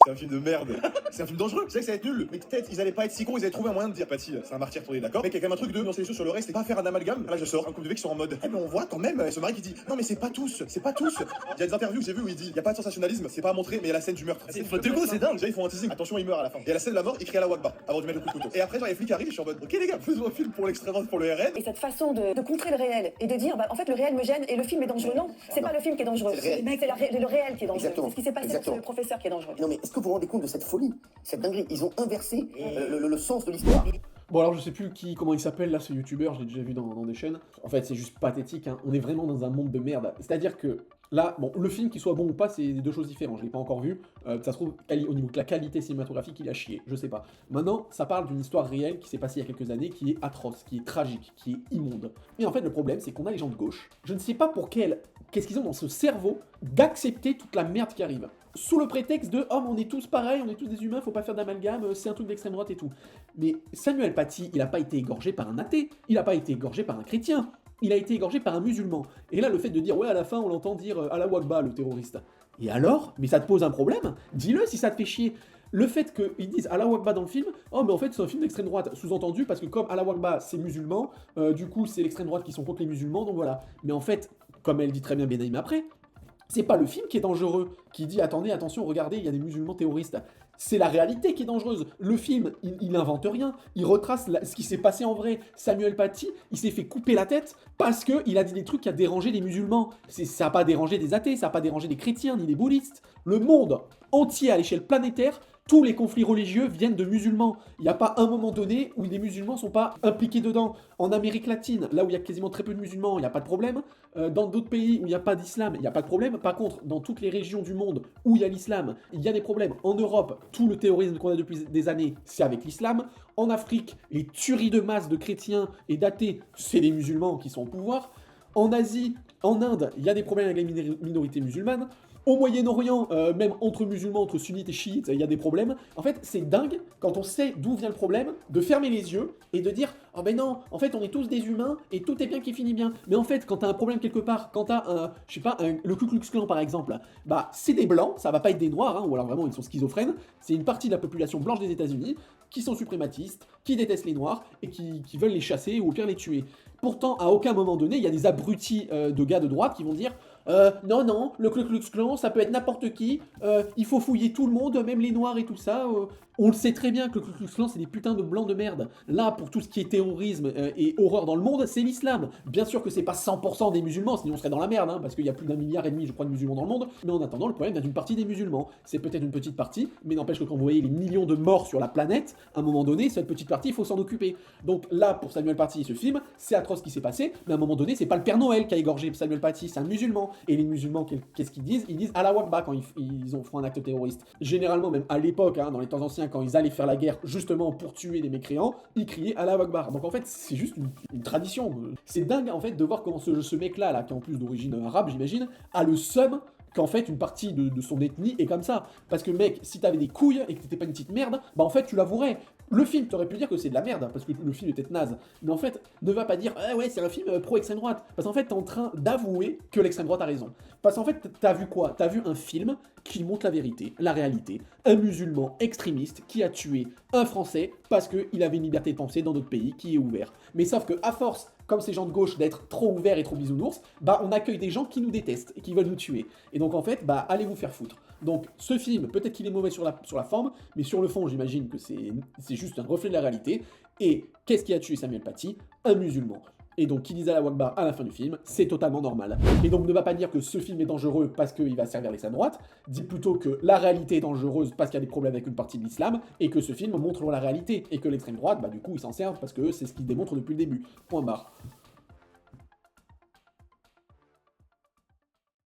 C'est un film de merde. C'est un film dangereux. Je sais que ça va être nul. Mais peut-être ils allaient pas être si cons, ils allaient trouver un moyen de dire Patty, c'est un martyr pour lui, d'accord. Mec, il y a quand même un truc de nuancer les choses sur le reste et pas faire un amalgame. Là, je sors un couple de mecs qui sont en mode. Eh, mais on voit quand même ce mari qui dit non, mais c'est pas tous, c'est pas tous. Il y a des interviews que j'ai vues où il dit y a pas de sensationnalisme, c'est pas à montrer, mais il y a la scène du meurtre. C'est faute de goût, c'est dingue. Déjà, ils font un teasing. Attention, il meurt à la fin. Et à la scène de la mort, il crie à la Wakba avant de mettre le coup de couteau. Et après, genre, les flics arrivent, je suis en mode ok, les gars, faisons un film pour l'extrême droite, pour le RN. Et cette façon de contrer le réel et de dire en fait le réel me gêne et le film est dangereux. Non, c'est pas le film qui est dangereux. C'est le réel qui est dangereux. C'est ce qui s'est passé avec le professeur qui est dangereux. Non mais est-ce que vous vous rendez compte de cette folie, cette dinguerie? Ils ont inversé le sens de l'histoire. Bon alors je sais plus comment il s'appelle là ce youtubeur, je l'ai déjà vu dans des chaînes. En fait c'est juste pathétique, hein. On est vraiment dans un monde de merde. C'est-à-dire que là, bon, le film qu'il soit bon ou pas, c'est deux choses différentes, je l'ai pas encore vu. Ça se trouve, au niveau de la qualité cinématographique, il a chié, je sais pas. Maintenant, ça parle d'une histoire réelle qui s'est passée il y a quelques années, qui est atroce, qui est tragique, qui est immonde. Et en fait le problème c'est qu'on a les gens de gauche, je ne sais pas pour qu'est-ce qu'ils ont dans ce cerveau d'accepter toute la merde qui arrive. Sous le prétexte de « Oh, mais on est tous pareils, on est tous des humains, faut pas faire d'amalgame, c'est un truc d'extrême droite et tout. » Mais Samuel Paty, il a pas été égorgé par un athée, il a pas été égorgé par un chrétien, il a été égorgé par un musulman. Et là, le fait de dire « Ouais, à la fin, on l'entend dire « Allah Wakba, le terroriste. » Et alors? Mais ça te pose un problème? Dis-le si ça te fait chier. Le fait qu'ils disent Allah Wakba dans le film, oh mais en fait c'est un film d'extrême droite, sous-entendu parce que comme Allah Wakba c'est musulman, du coup c'est l'extrême droite qui sont contre les musulmans, donc voilà. Mais en fait, comme elle dit très bien Benaïm après, c'est pas le film qui est dangereux, qui dit attendez, attention, regardez, il y a des musulmans terroristes. C'est la réalité qui est dangereuse. Le film, il invente rien, il retrace ce qui s'est passé en vrai. Samuel Paty, il s'est fait couper la tête parce qu'il a dit des trucs qui a dérangé les musulmans. Ça n'a pas dérangé des athées, ça n'a pas dérangé des chrétiens ni des bouddhistes. Le monde entier à l'échelle planétaire, tous les conflits religieux viennent de musulmans. Il n'y a pas un moment donné où les musulmans ne sont pas impliqués dedans. En Amérique latine, là où il y a quasiment très peu de musulmans, il n'y a pas de problème. Dans d'autres pays où il n'y a pas d'islam, il n'y a pas de problème. Par contre, dans toutes les régions du monde où il y a l'islam, il y a des problèmes. En Europe, tout le terrorisme qu'on a depuis des années, c'est avec l'islam. En Afrique, les tueries de masse de chrétiens et d'athées, c'est les musulmans qui sont au pouvoir. En Asie, en Inde, il y a des problèmes avec les minorités musulmanes. Au Moyen-Orient, même entre musulmans, entre sunnites et chiites, il y a des problèmes. En fait, c'est dingue, quand on sait d'où vient le problème, de fermer les yeux et de dire « Oh ben non, en fait, on est tous des humains et tout est bien qui finit bien. » Mais en fait, quand t'as un problème quelque part, quand t'as je sais pas, le Ku Klux Klan par exemple, bah c'est des blancs, ça va pas être des noirs, hein, ou alors vraiment ils sont schizophrènes, c'est une partie de la population blanche des États-Unis qui sont suprématistes, qui détestent les noirs et qui veulent les chasser ou au pire les tuer. Pourtant, à aucun moment donné, il y a des abrutis de gars de droite qui vont dire non, non, le Ku Klux Klan, ça peut être n'importe qui, il faut fouiller tout le monde, même les noirs et tout ça. On le sait très bien que le Ku Klux Klan, c'est des putains de blancs de merde. Là, pour tout ce qui est terrorisme et horreur dans le monde, c'est l'islam. Bien sûr que c'est pas 100% des musulmans, sinon on serait dans la merde, hein, parce qu'il y a plus d'1,5 milliard, je crois, de musulmans dans le monde. Mais en attendant, le problème vient d'une partie des musulmans. C'est peut-être une petite partie, mais n'empêche que quand vous voyez les millions de morts sur la planète, à un moment donné, cette petite partie, il faut s'en occuper. Donc là, pour Samuel Paty et ce film, c'est atroce ce qui s'est passé, mais à un moment donné, c'est pas le Père Noël qui a égorgé Samuel Paty, c'est un musulman. Et les musulmans, qu'est-ce qu'ils disent? Ils disent Allah Wakba quand ils font un acte terroriste. Généralement, même à l'époque, hein, dans les temps anciens, quand ils allaient faire la guerre justement pour tuer les mécréants, ils criaient Allah Akbar. Donc en fait, c'est juste une tradition. C'est dingue en fait de voir comment ce mec-là, qui est en plus d'origine arabe, j'imagine, a le seum qu'en fait une partie de son ethnie est comme ça. Parce que mec, si t'avais des couilles et que t'étais pas une petite merde, bah en fait tu l'avouerais. Le film, t'aurais pu dire que c'est de la merde, parce que le film était naze. Mais en fait, ne va pas dire « Ah ouais, c'est un film pro-extrême droite ». Parce qu'en fait, t'es en train d'avouer que l'extrême droite a raison. Parce qu'en fait, t'as vu quoi? T'as vu un film qui montre la vérité, la réalité. Un musulman extrémiste qui a tué un Français parce qu'il avait une liberté de penser dans notre pays qui est ouvert. Mais sauf que à force, comme ces gens de gauche, d'être trop ouverts et trop bisounours, bah on accueille des gens qui nous détestent et qui veulent nous tuer. Et donc en fait, bah allez vous faire foutre. Donc ce film, peut-être qu'il est mauvais sur la forme, mais sur le fond, j'imagine que c'est juste un reflet de la réalité. Et qu'est-ce qui a tué Samuel Paty? Un musulman. Et donc, qui disait Allah Akbar à la fin du film, c'est totalement normal. Et donc, ne va pas dire que ce film est dangereux parce qu'il va servir l'extrême droite, dis plutôt que la réalité est dangereuse parce qu'il y a des problèmes avec une partie de l'islam, et que ce film montre la réalité, et que l'extrême droite, bah du coup, ils s'en servent parce que c'est ce qu'ils démontrent depuis le début. Point barre.